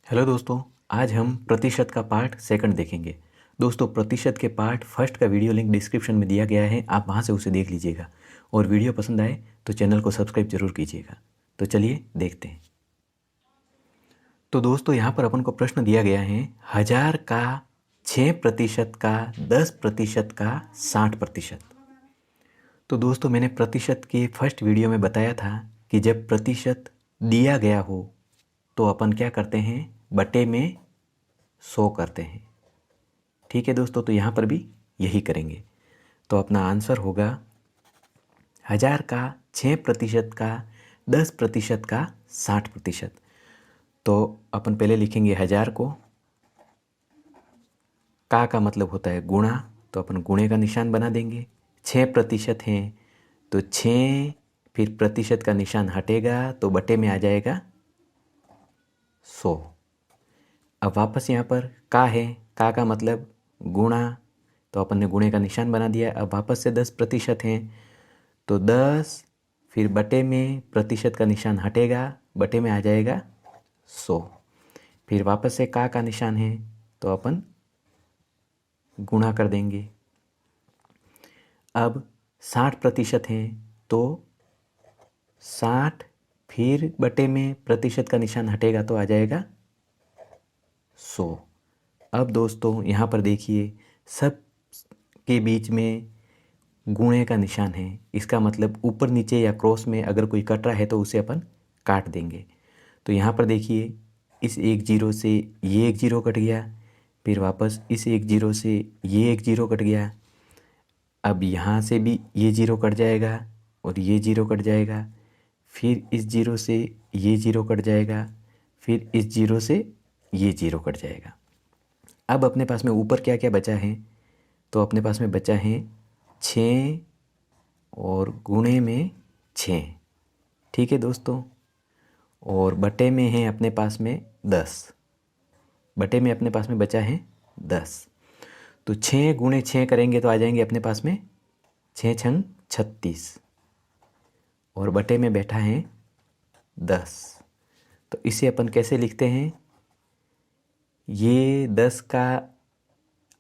Hello दोस्तों, आज हम प्रतिशत का पार्ट सेकंड देखेंगे। दोस्तों, प्रतिशत के पार्ट फर्स्ट का वीडियो लिंक डिस्क्रिप्शन में दिया गया है, आप वहां से उसे देख लीजिएगा। और वीडियो पसंद आए तो चैनल को सब्सक्राइब जरूर कीजिएगा। तो चलिए देखते हैं। तो दोस्तों, यहाँ पर अपन को प्रश्न दिया गया है 1000 का 6% का 10% का 60%। तो दोस्तों, मैंने प्रतिशत के फर्स्ट वीडियो में बताया था कि जब प्रतिशत दिया गया हो तो अपन क्या करते हैं, बटे में 100 करते हैं। ठीक है दोस्तों, तो यहाँ पर भी यही करेंगे। तो अपना आंसर होगा 1000 का 6% का 10% का 60%। तो अपन पहले लिखेंगे 1000 को, का मतलब होता है गुणा, तो अपन गुणे का निशान बना देंगे। 6% हैं तो 6, फिर प्रतिशत का निशान हटेगा तो बटे में आ जाएगा 100। अब वापस यहाँ पर का है, का मतलब गुणा, तो अपन ने गुणे का निशान बना दिया। अब वापस से 10% हैं तो 10, फिर बटे में प्रतिशत का निशान हटेगा, बटे में आ जाएगा 100। फिर वापस से का निशान है तो अपन गुणा कर देंगे। अब 60% हैं तो 60, फिर बटे में प्रतिशत का निशान हटेगा तो आ जाएगा 100। अब दोस्तों यहाँ पर देखिए, सब के बीच में गुणे का निशान है, इसका मतलब ऊपर नीचे या क्रॉस में अगर कोई कट रहा है तो उसे अपन काट देंगे। तो यहाँ पर देखिए, इस एक जीरो से ये एक जीरो कट गया, फिर वापस इस एक जीरो से ये एक जीरो कट गया। अब यहाँ से भी ये जीरो कट जाएगा और ये जीरो कट जाएगा, फिर इस जीरो से ये जीरो कट जाएगा, फिर इस जीरो से ये जीरो कट जाएगा। अब अपने पास में ऊपर क्या क्या बचा है, तो अपने पास में बचा है 6 और गुणे में 6। ठीक है दोस्तों, और बटे में है अपने पास में 10। बटे में अपने पास में बचा है 10। तो 6 गुणे 6 करेंगे तो आ जाएंगे अपने पास में 6 छंग 36, और बटे में बैठा है 10। तो इसे अपन कैसे लिखते हैं, ये 10 का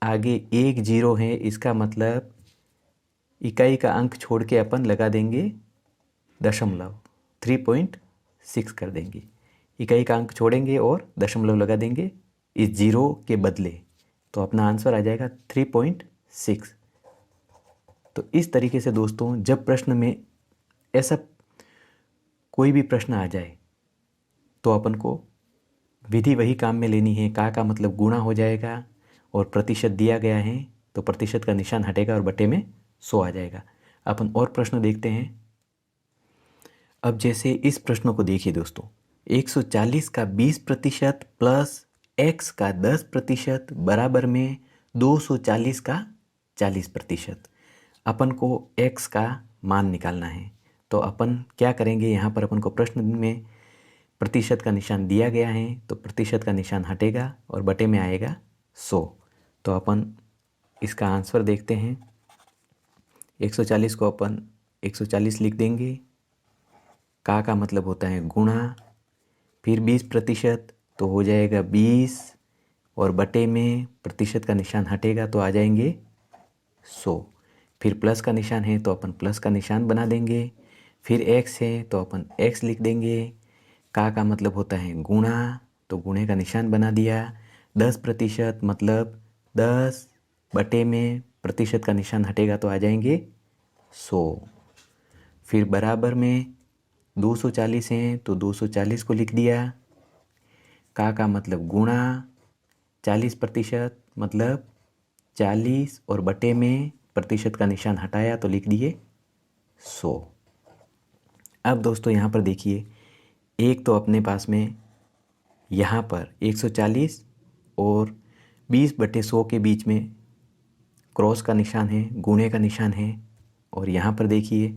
आगे एक जीरो है, इसका मतलब इकाई का अंक छोड़ के अपन लगा देंगे दशमलव, 3.6 कर देंगे। इकाई का अंक छोड़ेंगे और दशमलव लगा देंगे इस जीरो के बदले, तो अपना आंसर आ जाएगा 3.6। तो इस तरीके से दोस्तों, जब प्रश्न में ऐसा कोई भी प्रश्न आ जाए तो अपन को विधि वही काम में लेनी है। का मतलब गुणा हो जाएगा, और प्रतिशत दिया गया है तो प्रतिशत का निशान हटेगा और बटे में 100 आ जाएगा। अपन और प्रश्न देखते हैं। अब जैसे इस प्रश्न को देखिए दोस्तों, 140 का 20% प्लस x का 10% बराबर में 240 का 40%। अपन को x का मान निकालना है, तो अपन क्या करेंगे, यहाँ पर अपन को प्रश्न में प्रतिशत का निशान दिया गया है तो प्रतिशत का निशान हटेगा और बटे में आएगा 100। तो अपन इसका आंसर देखते हैं। 140 को अपन 140 लिख देंगे। का मतलब होता है गुणा, फिर 20% तो हो जाएगा 20, और बटे में प्रतिशत का निशान हटेगा तो आ जाएंगे 100। फिर प्लस का निशान है तो अपन प्लस का निशान बना देंगे। फिर x है तो अपन x लिख देंगे। का मतलब होता है गुणा, तो गुणे का निशान बना दिया। 10% मतलब 10, बटे में प्रतिशत का निशान हटेगा तो आ जाएंगे 100। फिर बराबर में 240 हैं तो 240 को लिख दिया। का मतलब गुणा, 40% मतलब 40, और बटे में प्रतिशत का निशान हटाया तो लिख दिए 100। अब दोस्तों यहाँ पर देखिए, एक तो अपने पास में यहाँ पर 140 और 20/100 के बीच में क्रॉस का निशान है, गुणे का निशान है। और यहाँ पर देखिए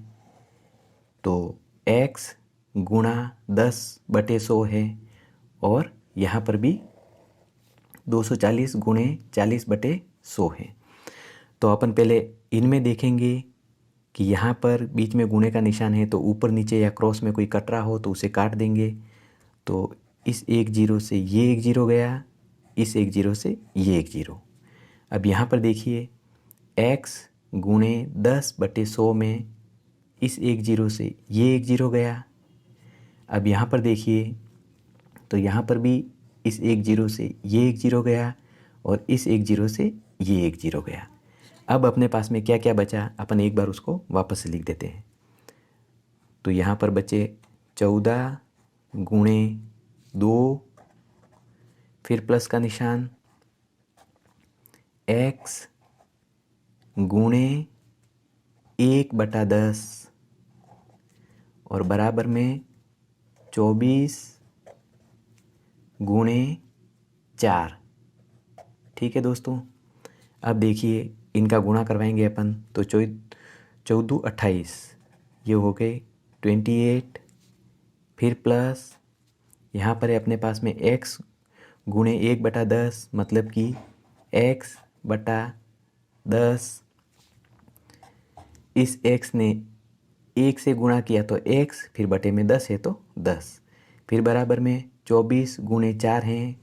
तो x गुणा 10/100 है, और यहाँ पर भी 240 गुणे 40/100 है। तो अपन पहले इनमें देखेंगे कि यहाँ पर बीच में गुणे का निशान है, तो ऊपर नीचे या क्रॉस में कोई कट रहा हो तो उसे काट देंगे। तो इस एक जीरो से ये एक जीरो गया, इस एक जीरो से ये एक जीरो। अब यहाँ पर देखिए x गुणे 10/100 में इस एक जीरो से ये एक जीरो गया। अब यहाँ पर देखिए तो यहाँ पर भी इस एक जीरो से ये एक जीरो गया और इस एक जीरो से ये एक जीरो गया। अब अपने पास में क्या क्या बचा, अपन एक बार उसको वापस से लिख देते हैं। तो यहाँ पर बचे 14 गुणे 2, फिर प्लस का निशान, x गुणे 1/10 और बराबर में 24 गुणे 4। ठीक है दोस्तों, अब देखिए इनका गुणा करवाएंगे अपन तो 14 28, ये हो गए 28, फिर प्लस यहाँ पर है अपने पास में x गुणे 1/10 मतलब कि x/10। इस x ने 1 से गुणा किया तो x, फिर बटे में 10 है तो 10, फिर बराबर में 24 गुणे 4 हैं,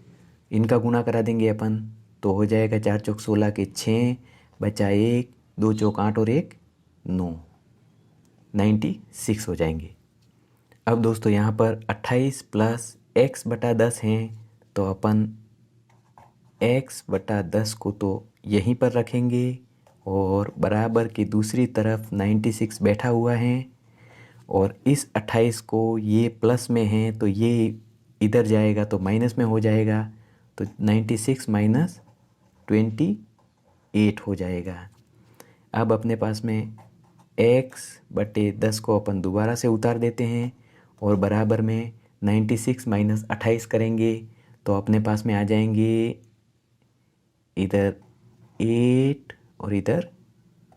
इनका गुणा करा देंगे अपन तो हो जाएगा 4 चौक 16 के 6, बचा 1, 2 चौक 8 और 1 9, 96 हो जाएंगे। अब दोस्तों यहाँ पर 28 प्लस x/10 हैं तो अपन x/10 को तो यहीं पर रखेंगे और बराबर की दूसरी तरफ 96 बैठा हुआ है और इस 28 को ये प्लस में है तो ये इधर जाएगा तो माइनस में हो जाएगा, तो 96 माइनस 28 हो जाएगा। अब अपने पास में x/10 को अपन दोबारा से उतार देते हैं और बराबर में 96 माइनस 28 करेंगे तो अपने पास में आ जाएंगे इधर 8 और इधर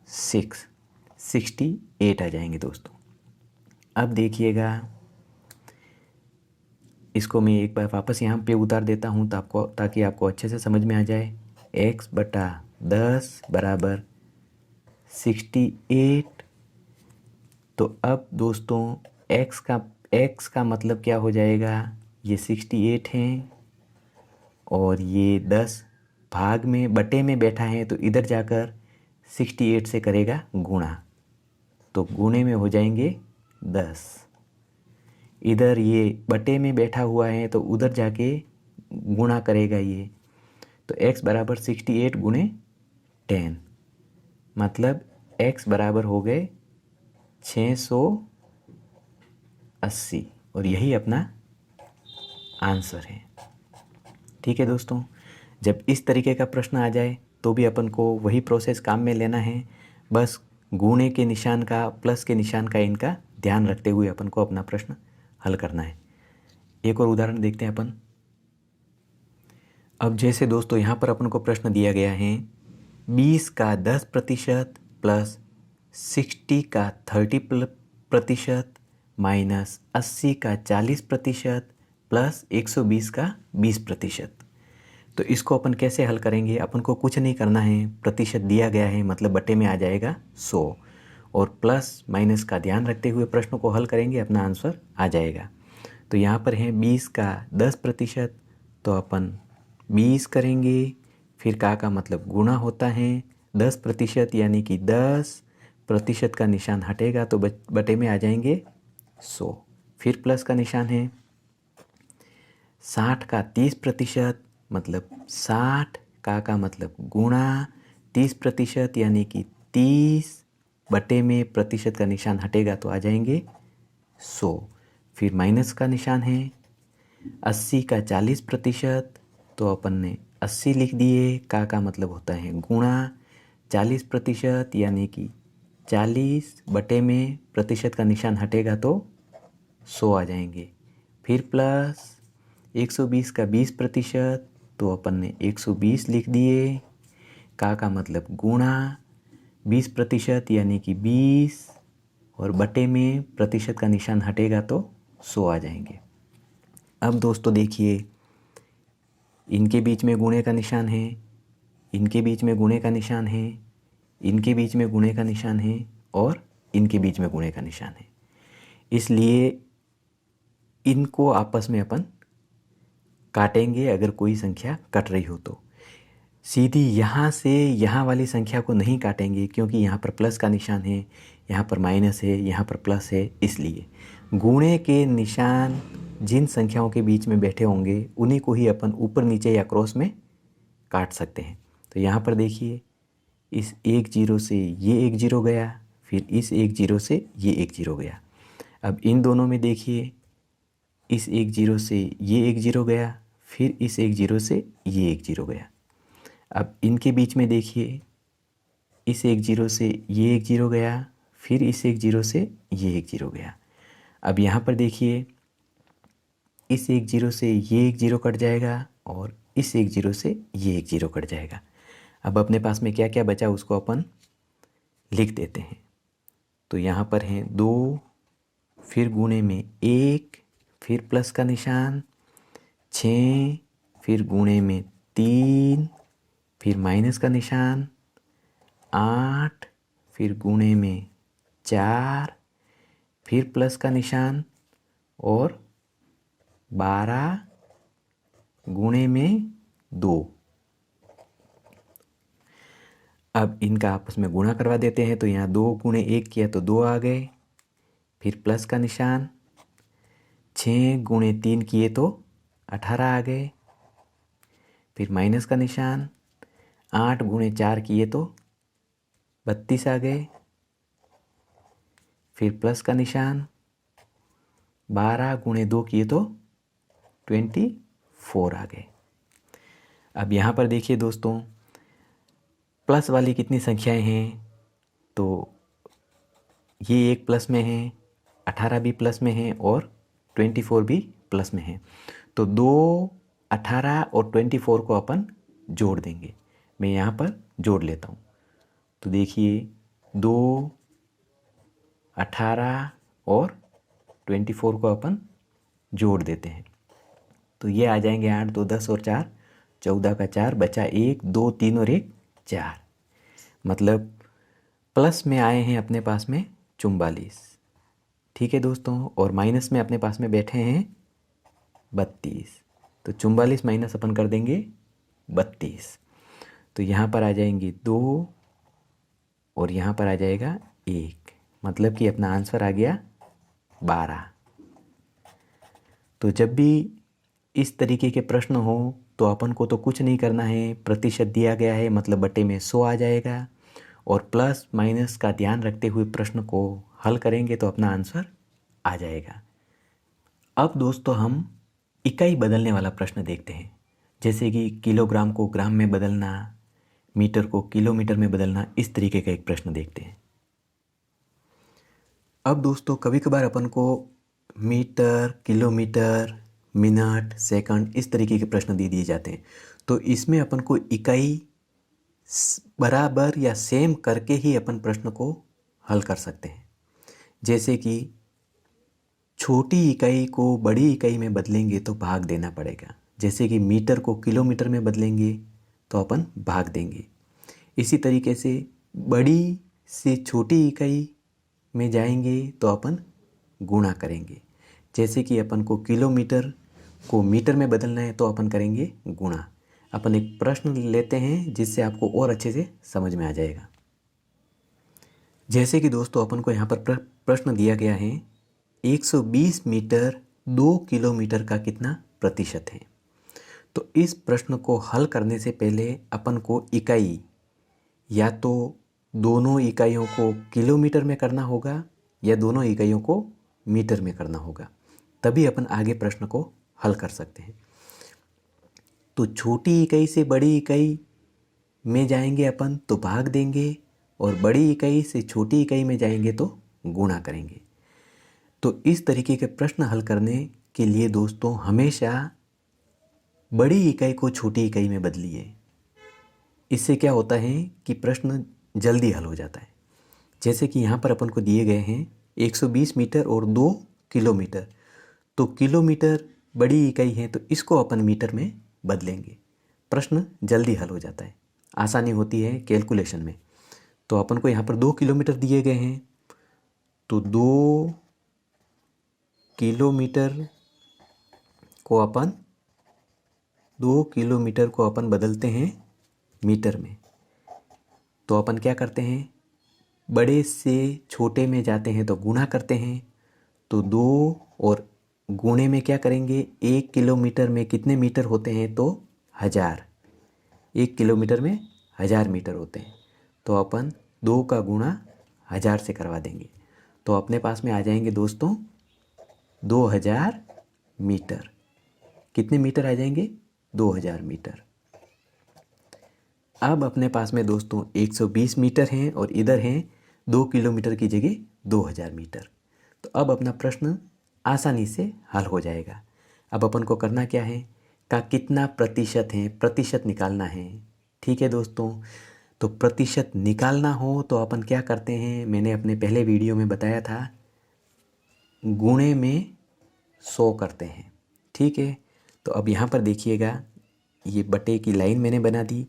68 आ जाएंगे दोस्तों। अब देखिएगा इसको मैं एक बार वापस यहाँ पे उतार देता हूँ ताकि आपको अच्छे से समझ में आ जाए। x/10 बराबर 68। तो अब दोस्तों x का मतलब क्या हो जाएगा, ये 68 हैं और ये 10 भाग में बटे में बैठा है तो इधर जाकर 68 से करेगा गुणा, तो गुणे में हो जाएंगे 10। इधर ये बटे में बैठा हुआ है तो उधर जाके गुणा करेगा ये, तो x बराबर 68 गुणे 10 मतलब x बराबर हो गए 680 और यही अपना आंसर है। ठीक है दोस्तों, जब इस तरीके का प्रश्न आ जाए तो भी अपन को वही प्रोसेस काम में लेना है, बस गुणे के निशान का प्लस के निशान का इनका ध्यान रखते हुए अपन को अपना प्रश्न हल करना है। एक और उदाहरण देखते हैं अपन। अब जैसे दोस्तों यहाँ पर अपन को प्रश्न दिया गया है 20 का 10% प्लस 60 का 30% माइनस 80 का 40% प्लस 120 का 20%। तो इसको अपन कैसे हल करेंगे, अपन को कुछ नहीं करना है, प्रतिशत दिया गया है मतलब बटे में आ जाएगा 100 और प्लस माइनस का ध्यान रखते हुए प्रश्न को हल करेंगे, अपना आंसर आ जाएगा। तो यहाँ पर है 20 का 10% तो अपन 20 करेंगे, फिर का मतलब गुणा होता है 10% यानी कि 10% का निशान हटेगा तो बटे में आ जाएंगे 100, फिर प्लस का निशान है 60 का 30% मतलब 60 का मतलब गुणा 30% यानी कि 30 बटे में प्रतिशत का निशान हटेगा तो आ जाएंगे 100, फिर माइनस का निशान है 80 का 40% तो अपन ने 80 लिख दिए, का मतलब होता है गुणा 40% यानी कि 40 बटे में प्रतिशत का निशान हटेगा तो 100 आ जाएंगे, फिर प्लस 120 का 20% तो अपन ने 120 लिख दिए, का मतलब गुणा 20% यानी कि 20 और बटे में प्रतिशत का निशान हटेगा तो 100 आ जाएंगे। अब दोस्तों देखिए इनके बीच में गुणे का निशान है, इनके बीच में गुणे का निशान है, इनके बीच में गुणे का निशान है और इनके बीच में गुणे का निशान है, इसलिए इनको आपस में अपन काटेंगे अगर कोई संख्या कट रही हो तो। सीधी यहाँ से यहाँ वाली संख्या को नहीं काटेंगे क्योंकि यहाँ पर प्लस का निशान है, यहाँ पर माइनस है, यहाँ पर प्लस है, इसलिए गुणे के निशान जिन संख्याओं के बीच में बैठे होंगे उन्हीं को ही अपन ऊपर नीचे या क्रॉस में काट सकते हैं। तो यहाँ पर देखिए, इस 1 0 से ये 1 0 गया, फिर इस 1 0 से ये 1 0 गया। अब इन दोनों में देखिए, इस 1 0 से ये 1 0 गया, फिर इस 1 0 से ये 1 0 गया। अब इनके बीच में देखिए, इस 1 0 से ये 1 0 गया, फिर इस 1 0 से ये 1 0 गया। अब यहाँ पर देखिए, इस 1 0 से ये 1 0 कट जाएगा और इस 1 0 से ये 1 0 कट जाएगा। अब अपने पास में क्या क्या बचा उसको अपन लिख देते हैं। तो यहाँ पर हैं 2, फिर गुणे में 1, फिर प्लस का निशान, 6, फिर गुणे में 3, फिर माइनस का निशान, 8, फिर गुणे में 4, फिर प्लस का निशान और 12 गुणे में 2। अब इनका आपस में गुणा करवा देते हैं। तो यहाँ 2 गुणे 1 किया तो 2 आ गए, फिर प्लस का निशान, 6 गुणे 3 किए तो 18 आ गए, फिर माइनस का निशान, 8 गुणे 4 किए तो 32 आ गए, फिर प्लस का निशान, 12 गुणे 2 किए तो 24 आ गए। अब यहाँ पर देखिए दोस्तों, प्लस वाली कितनी संख्याएं हैं, तो ये एक प्लस में है, 18 भी प्लस में है और 24 भी प्लस में है। तो 2, 18 और 24 को अपन जोड़ देंगे। मैं यहाँ पर जोड़ लेता हूँ। तो देखिए, 2, 18 और 24 को अपन जोड़ देते हैं। तो ये आ जाएंगे 8 2 10 और 4 14 का 4 बचा 1 2 3 और 1 4। मतलब प्लस में आए हैं अपने पास में 44। ठीक है दोस्तों, और माइनस में अपने पास में बैठे हैं 32। तो 44 माइनस अपन कर देंगे 32। तो यहाँ पर आ जाएंगे 2 और यहाँ पर आ जाएगा 1। मतलब कि अपना आंसर आ गया 12। तो जब भी इस तरीके के प्रश्न हो तो अपन को तो कुछ नहीं करना है, प्रतिशत दिया गया है मतलब बटे में 100 आ जाएगा और प्लस माइनस का ध्यान रखते हुए प्रश्न को हल करेंगे तो अपना आंसर आ जाएगा। अब दोस्तों हम इकाई बदलने वाला प्रश्न देखते हैं, जैसे कि किलोग्राम को ग्राम में बदलना, मीटर को किलोमीटर में बदलना, इस तरीके का एक प्रश्न देखते हैं। अब दोस्तों कभी कभार अपन को मीटर, किलोमीटर, मिनट, सेकंड इस तरीके के प्रश्न दे दिए जाते हैं। तो इसमें अपन को इकाई बराबर या सेम करके ही अपन प्रश्न को हल कर सकते हैं। जैसे कि छोटी इकाई को बड़ी इकाई में बदलेंगे तो भाग देना पड़ेगा। जैसे कि मीटर को किलोमीटर में बदलेंगे तो अपन भाग देंगे। इसी तरीके से बड़ी से छोटी इकाई में जाएंगे तो अपन गुणा करेंगे। जैसे कि अपन को किलोमीटर को मीटर में बदलना है तो अपन करेंगे गुणा। अपन एक प्रश्न लेते हैं जिससे आपको और अच्छे से समझ में आ जाएगा। जैसे कि दोस्तों अपन को यहाँ पर प्रश्न दिया गया है 120 मीटर 2 किलोमीटर का कितना प्रतिशत है। तो इस प्रश्न को हल करने से पहले अपन को इकाई या तो दोनों इकाइयों को किलोमीटर में करना होगा या दोनों इकाइयों को मीटर में करना होगा, तभी अपन आगे प्रश्न को हल कर सकते हैं। तो छोटी इकाई से बड़ी इकाई में जाएंगे अपन तो भाग देंगे और बड़ी इकाई से छोटी इकाई में जाएंगे तो गुणा करेंगे। तो इस तरीके के प्रश्न हल करने के लिए दोस्तों हमेशा बड़ी इकाई को छोटी इकाई में बदलिए। इससे क्या होता है कि प्रश्न जल्दी हल हो जाता है। जैसे कि यहाँ पर अपन को दिए गए हैं 120 मीटर और 2 किलोमीटर। तो किलोमीटर बड़ी इकाई है तो इसको अपन मीटर में बदलेंगे, प्रश्न जल्दी हल हो जाता है, आसानी होती है कैलकुलेशन में। तो अपन को यहाँ पर 2 किलोमीटर दिए गए हैं तो 2 किलोमीटर को अपन 2 किलोमीटर को अपन बदलते हैं मीटर में, तो अपन क्या करते हैं, बड़े से छोटे में जाते हैं तो गुणा करते हैं। तो 2 और गुणे में क्या करेंगे, 1 किलोमीटर में कितने मीटर होते हैं, तो 1000। 1 किलोमीटर में 1000 मीटर होते हैं, तो अपन 2 का गुणा 1000 से करवा देंगे, तो अपने पास में आ जाएंगे दोस्तों 2000 मीटर। कितने मीटर आ जाएंगे, 2000 मीटर। अब अपने पास में दोस्तों 120 मीटर हैं और इधर हैं 2 किलोमीटर की जगह 2000 मीटर। तो अब अपना प्रश्न आसानी से हल हो जाएगा। अब अपन को करना क्या है, का कितना प्रतिशत है, प्रतिशत निकालना है। ठीक है दोस्तों, तो प्रतिशत निकालना हो तो अपन क्या करते हैं, मैंने अपने पहले वीडियो में बताया था, गुणे में 100 करते हैं। ठीक है, तो अब यहाँ पर देखिएगा, ये बटे की लाइन मैंने बना दी।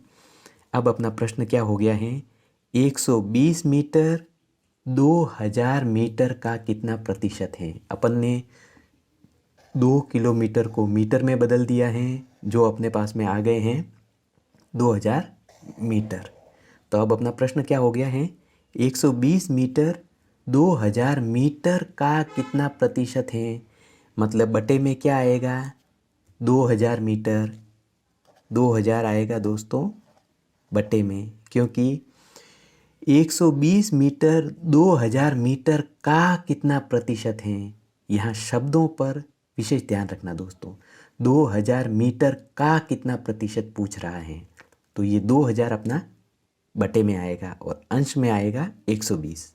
अब अपना प्रश्न क्या हो गया है, 120 मीटर 2000 मीटर का कितना प्रतिशत है। अपन ने 2 किलोमीटर को मीटर में बदल दिया है, जो अपने पास में आ गए हैं 2000 मीटर। तो अब अपना प्रश्न क्या हो गया है, 120 मीटर 2000 मीटर का कितना प्रतिशत है, मतलब बटे में क्या आएगा, 2000 मीटर, 2000 आएगा दोस्तों बटे में, क्योंकि 120 मीटर 2000 मीटर का कितना प्रतिशत है। यहाँ शब्दों पर विशेष ध्यान रखना दोस्तों, 2000 मीटर का कितना प्रतिशत पूछ रहा है, तो ये 2000 अपना बटे में आएगा और अंश में आएगा 120।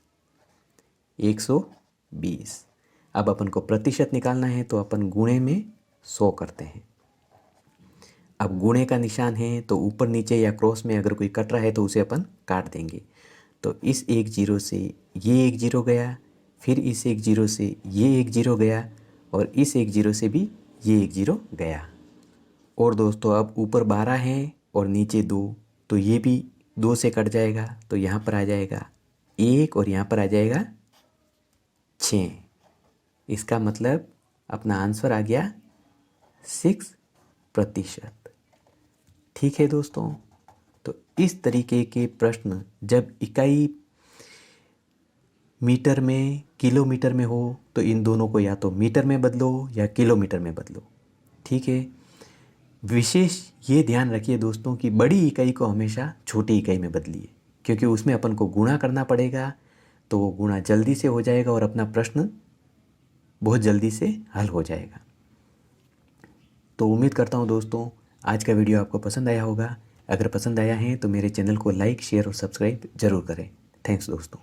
अब अपन को प्रतिशत निकालना है तो अपन गुणे में 100 करते हैं। अब गुणे का निशान है तो ऊपर नीचे या क्रॉस में अगर कोई कट रहा है तो उसे अपन काट देंगे। तो इस 1 जीरो से ये 1 जीरो गया, फिर इस 1 जीरो से ये 1 जीरो गया और इस 1 जीरो से भी ये 1 जीरो गया। और दोस्तों अब ऊपर 12 है और नीचे 2, तो ये भी 2 से कट जाएगा, तो यहाँ पर आ जाएगा 1 और यहाँ पर आ जाएगा 6। इसका मतलब अपना आंसर आ गया 6%। ठीक है दोस्तों, तो इस तरीके के प्रश्न जब इकाई मीटर में किलोमीटर में हो तो इन दोनों को या तो मीटर में बदलो या किलोमीटर में बदलो। ठीक है, विशेष ये ध्यान रखिए दोस्तों कि बड़ी इकाई को हमेशा छोटी इकाई में बदलिए, क्योंकि उसमें अपन को गुणा करना पड़ेगा, तो वो गुणा जल्दी से हो जाएगा और अपना प्रश्न बहुत जल्दी से हल हो जाएगा। तो उम्मीद करता हूँ दोस्तों आज का वीडियो आपको पसंद आया होगा। अगर पसंद आया है तो मेरे चैनल को लाइक, शेयर और सब्सक्राइब जरूर करें। थैंक्स दोस्तों।